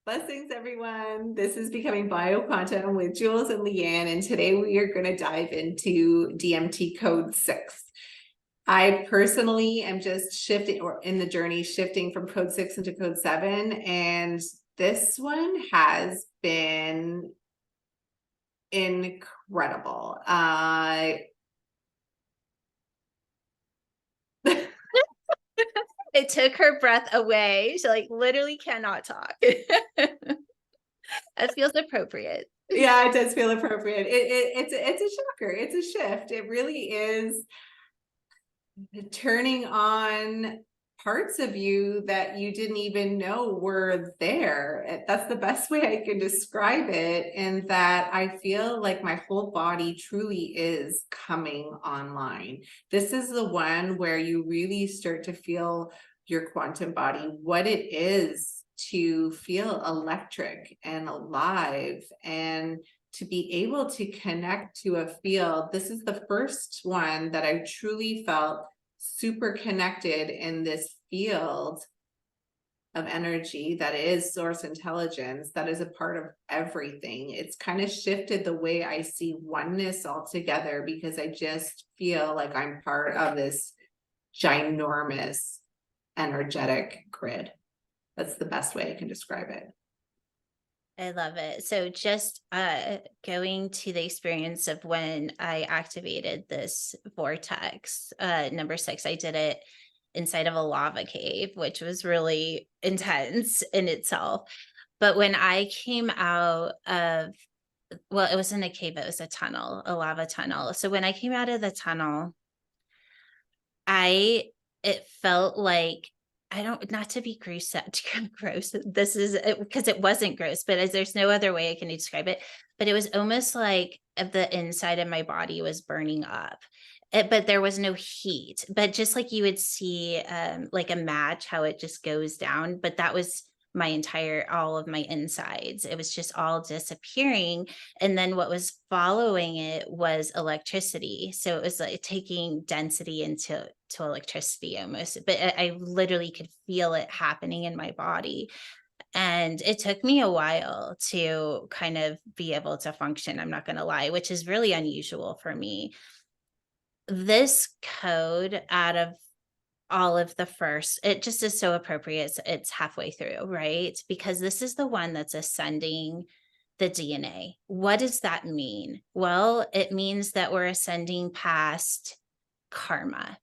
Blessings, everyone. This is Becoming Bioquantum with Jules and Leanne, and today we are going to dive into DMT Code 6. I personally am just shifting, or in the journey, shifting from Code 6 into Code 7, and this one has been incredible. It took her breath away. She like literally cannot talk. That feels appropriate. Yeah, it does feel appropriate. It's a shocker. It's a shift. It really is turning on parts of you that you didn't even know were there. That's the best way I can describe it. And that I feel like my whole body truly is coming online. This is the one where you really start to feel your quantum body, what it is to feel electric and alive, and to be able to connect to a field. This is the first one that I truly felt super connected in this field of energy that is source intelligence, that is a part of everything. It's kind of shifted the way I see oneness altogether, because I just feel like I'm part of this ginormous energetic grid. That's the best way I can describe it. I love it. So just going to the experience of when I activated this vortex, number 6, I did it inside of a lava cave, which was really intense in itself. But when I came out of, well, it wasn't a cave, it was a tunnel, a lava tunnel. So when I came out of the tunnel, it felt like, I don't, not to be gross, gross. This is because it wasn't gross, but as there's no other way I can describe it. But it was almost like the inside of my body was burning up. But there was no heat. But just like you would see, like a match, how it just goes down. But that was all of my insides. It was just all disappearing. And then what was following it was electricity. So it was like taking density into electricity almost, but I literally could feel it happening in my body. And it took me a while to kind of be able to function. I'm not going to lie, which is really unusual for me. This code, out of all of the first, it just is so appropriate. It's halfway through, right? Because this is the one that's ascending the DNA. What does that mean? Well, it means that we're ascending past karma,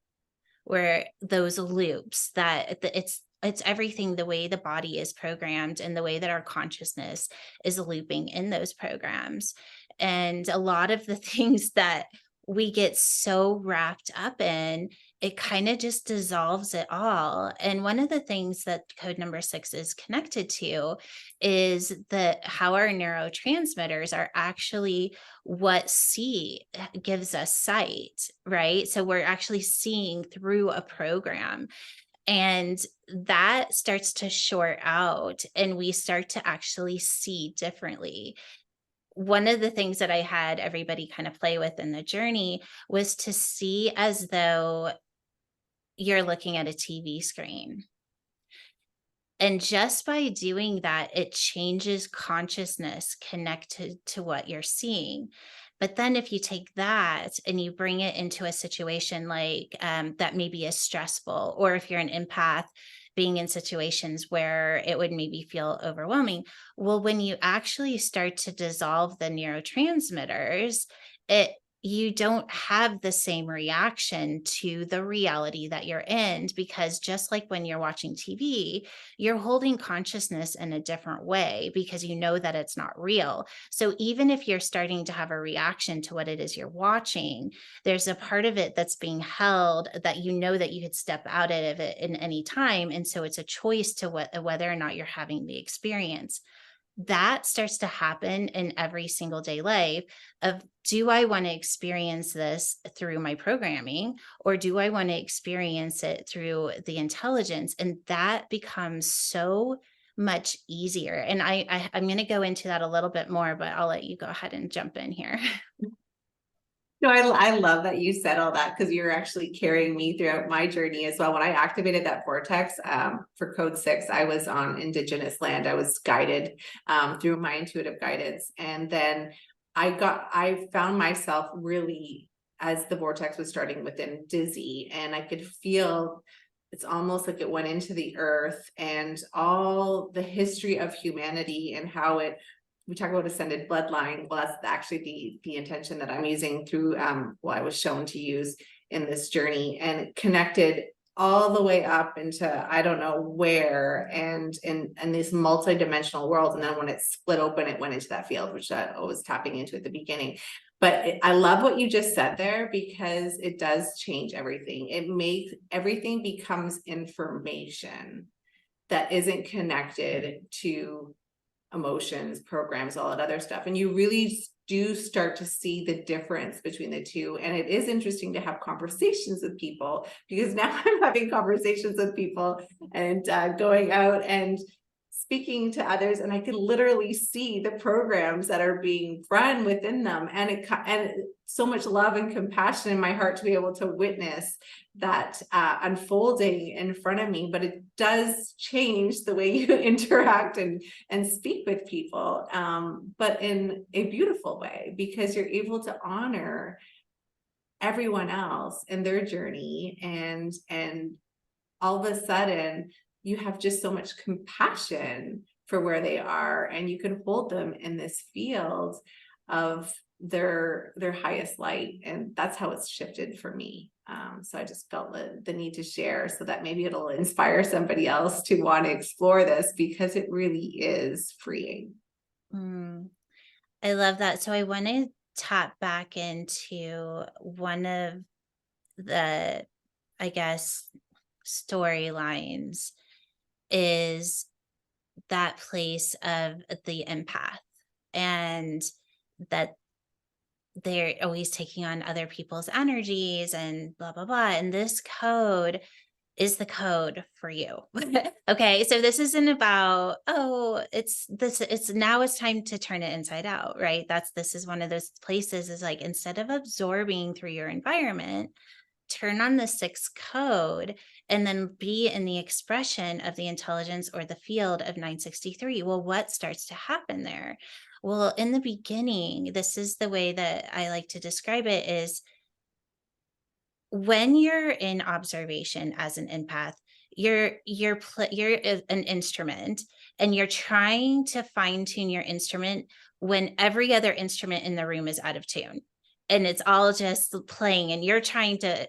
where those loops, it's everything, the way the body is programmed and the way that our consciousness is looping in those programs. And a lot of the things that we get so wrapped up in, it kind of just dissolves it all. And one of the things that code number 6 is connected to is that how our neurotransmitters are actually what gives us sight, right? So we're actually seeing through a program, and that starts to short out and we start to actually see differently. One of the things that I had everybody kind of play with in the journey was to see as though you're looking at a TV screen. And just by doing that, it changes consciousness connected to what you're seeing. But then if you take that and you bring it into a situation like that maybe is stressful, or if you're an empath, being in situations where it would maybe feel overwhelming. Well, when you actually start to dissolve the neurotransmitters, it you don't have the same reaction to the reality that you're in, because just like when you're watching TV, you're holding consciousness in a different way because you know that it's not real. So even if you're starting to have a reaction to what it is you're watching, there's a part of it that's being held that you know that you could step out of it in any time. And so it's a choice to whether or not you're having the experience. That starts to happen in every single day life of, do I want to experience this through my programming, or do I want to experience it through the intelligence? And that becomes so much easier. And I'm going to go into that a little bit more, but I'll let you go ahead and jump in here. No, I love that you said all that, because you're actually carrying me throughout my journey as well. When I activated that vortex for code 6, I was on indigenous land. I was guided through my intuitive guidance. And then I found myself really, as the vortex was starting within, dizzy, and I could feel it's almost like it went into the earth and all the history of humanity and how it, we talk about ascended bloodline. Well, that's actually the intention that I'm using through well, I was shown to use in this journey, and it connected all the way up into I don't know where, and in this multi-dimensional world. And then when it split open, it went into that field, which I was tapping into at the beginning. But I love what you just said there, because it does change everything. It makes everything becomes information that isn't connected to emotions, programs, all that other stuff. And you really do start to see the difference between the two. And it is interesting to have conversations with people, because now I'm having conversations with people and going out and speaking to others, and I can literally see the programs that are being run within them, and so much love and compassion in my heart to be able to witness that unfolding in front of me. But it does change the way you interact and speak with people, but in a beautiful way, because you're able to honor everyone else and their journey, and all of a sudden you have just so much compassion for where they are, and you can hold them in this field of their highest light. And that's how it's shifted for me. So I just felt the need to share, so that maybe it'll inspire somebody else to want to explore this, because it really is freeing. I love that. So I want to tap back into one of the, I guess, storylines is that place of the empath, and that they're always taking on other people's energies and blah blah blah, and this code is the code for you. Okay, so this isn't about, oh, it's this, it's now it's time to turn it inside out, right? This is one of those places, is like, instead of absorbing through your environment, turn on the sixth code and then be in the expression of the intelligence or the field of 963. Well, what starts to happen there? Well, in the beginning, this is the way that I like to describe it, is when you're in observation as an empath, an instrument, and you're trying to fine tune your instrument when every other instrument in the room is out of tune, and it's all just playing, and you're trying to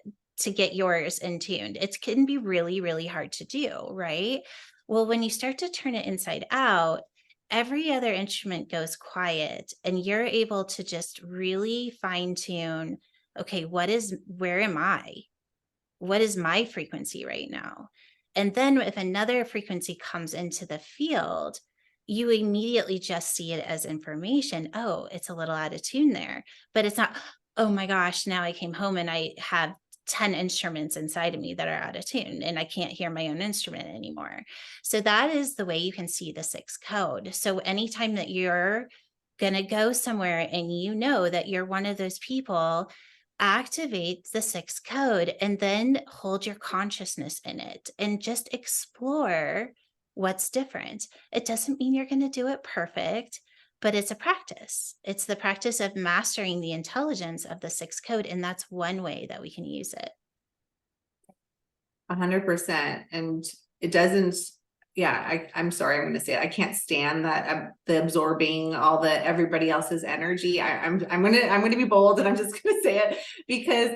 get yours in tuned. It can be really, really hard to do, right? Well, when you start to turn it inside out, every other instrument goes quiet, and you're able to just really fine tune, okay, where am I? What is my frequency right now? And then if another frequency comes into the field, you immediately just see it as information. Oh, it's a little out of tune there. But it's not, oh my gosh, now I came home and I have 10 instruments inside of me that are out of tune and I can't hear my own instrument anymore. So that is the way you can see the sixth code. So anytime that you're going to go somewhere and you know that you're one of those people, activate the sixth code and then hold your consciousness in it and just explore what's different. It doesn't mean you're going to do it perfect, but it's a practice. It's the practice of mastering the intelligence of the sixth code. And that's one way that we can use it. 100%. And it doesn't, yeah, I'm sorry, I'm going to say it. I can't stand that the absorbing all the everybody else's energy. I'm going to be bold, and I'm just going to say it, because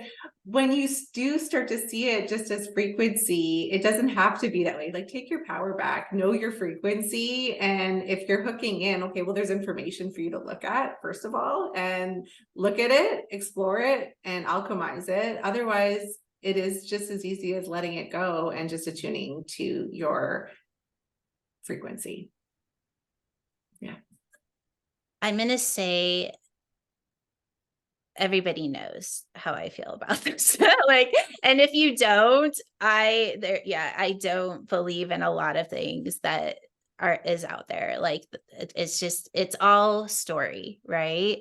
when you do start to see it just as frequency, it doesn't have to be that way. Like, take your power back, know your frequency. And if you're hooking in, okay, well, there's information for you to look at, first of all, and look at it, explore it, and alchemize it. Otherwise, it is just as easy as letting it go and just attuning to your frequency. Yeah. I'm going to say everybody knows how I feel about this. Like, and if you don't, I don't believe in a lot of things that is out there. Like, it's all story, right?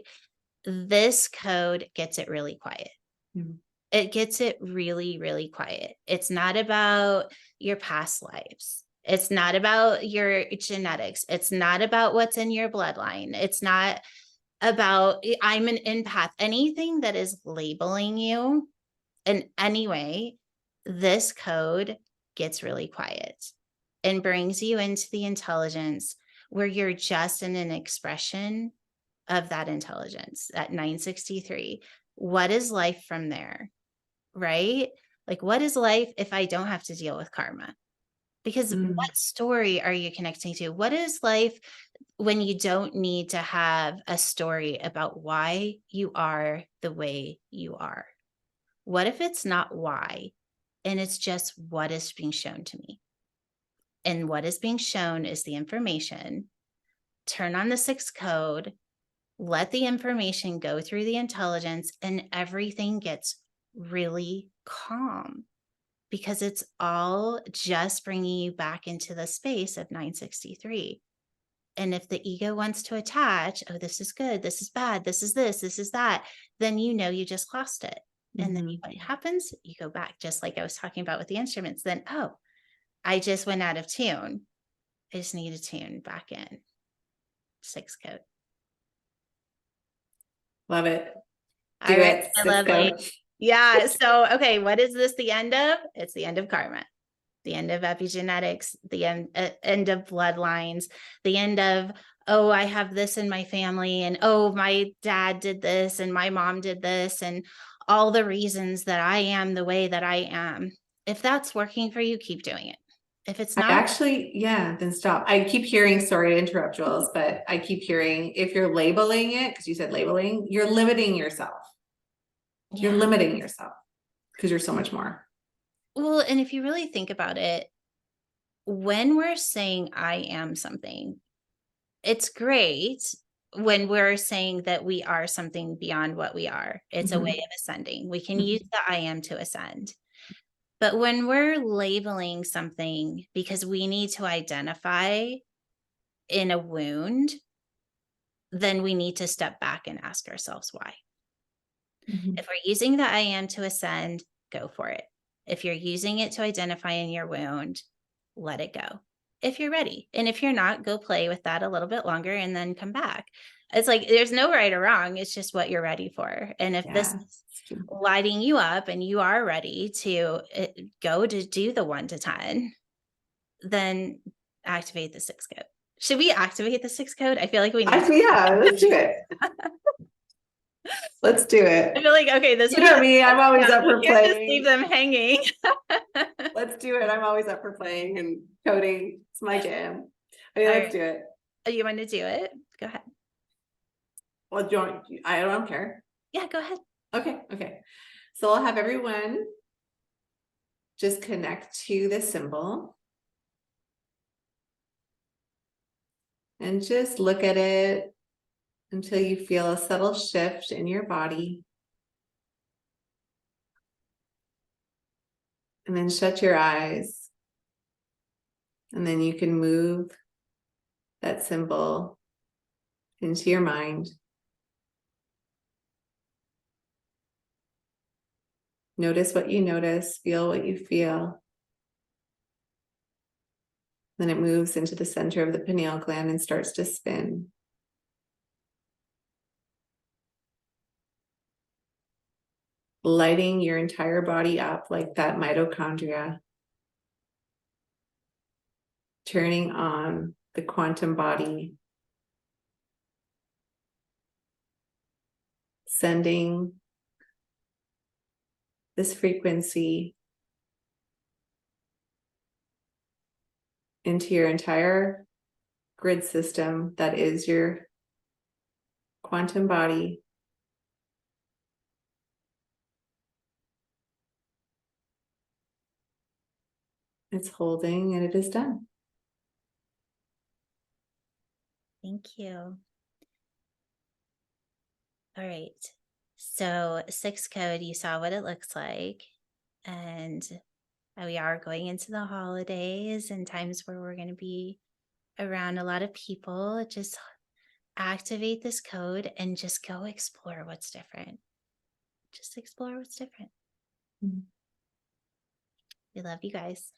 This code gets it really quiet. Mhm. It gets it really, really quiet. It's not about your past lives. It's not about your genetics. It's not about what's in your bloodline. It's not about I'm an empath. Anything that is labeling you in any way, this code gets really quiet and brings you into the intelligence where you're just in an expression of that intelligence at 963. What is life from there? Right? Like, what is life if I don't have to deal with karma? Because Mm. what story are you connecting to? What is life when you don't need to have a story about why you are the way you are? What if it's not why, and it's just what is being shown to me? And what is being shown is the information. Turn on the sixth code, let the information go through the intelligence, and everything gets really calm because it's all just bringing you back into the space of 963. And if the ego wants to attach, oh, this is good, this is bad, this is that, then you just lost it. And then Mhm. what happens? You go back, just like I was talking about with the instruments. Then, oh, I just went out of tune. I just need to tune back in. Sixth code. Love it. Do All right, it. my Let's lovely. go. Yeah. So, okay, what is this the end of? It's the end of karma, the end of epigenetics, the end of bloodlines, the end of, oh, I have this in my family, and oh, my dad did this, and my mom did this, and all the reasons that I am the way that I am. If that's working for you, keep doing it. If it's I not, actually, yeah, then stop. I keep hearing, sorry to interrupt, Jules, but I keep hearing if you're labeling it, because you said labeling, you're limiting yourself. You're yeah. limiting yourself because you're so much more. Well, and if you really think about it, when we're saying I am something, it's great when we're saying that we are something beyond what we are. It's a way Mhm. of ascending. We can use Mhm. the I am to ascend. But when we're labeling something because we need to identify in a wound, then we need to step back and ask ourselves why. Mhm. If we're using the I am to ascend, go for it. If you're using it to identify in your wound, let it go. If you're ready. And if you're not, go play with that a little bit longer and then come back. It's like there's no right or wrong. It's just what you're ready for. And if this Yeah. is lighting you up and you are ready to go to do the 1 to 10, then activate the sixth code. Should we activate the sixth code? I feel like we need to. Yeah, let's do it. Let's do I it. feel like, okay, this You was know me, I'm always up we for can't just leave playing. them hanging. Let's do it. I'm always up for playing and coding. It's my jam. Okay, All let's right. do it. Oh, you want to do it? Go ahead. Well, do you want, I don't care. Yeah, go ahead. Okay. So I'll have everyone just connect to the symbol and just look at it until you feel a subtle shift in your body. And then shut your eyes. And then you can move that symbol into your mind. Notice what you notice, feel what you feel. Then it moves into the center of the pineal gland and starts to spin. Lighting your entire body up like that mitochondria. Turning on the quantum body. Sending this frequency into your entire grid system that is your quantum body. It's holding and it is done. Thank you. All right. So, sixth code, you saw what it looks like. And we are going into the holidays and times where we're going to be around a lot of people. Just activate this code and just go explore what's different. Just explore what's different. Mhm. We love you guys.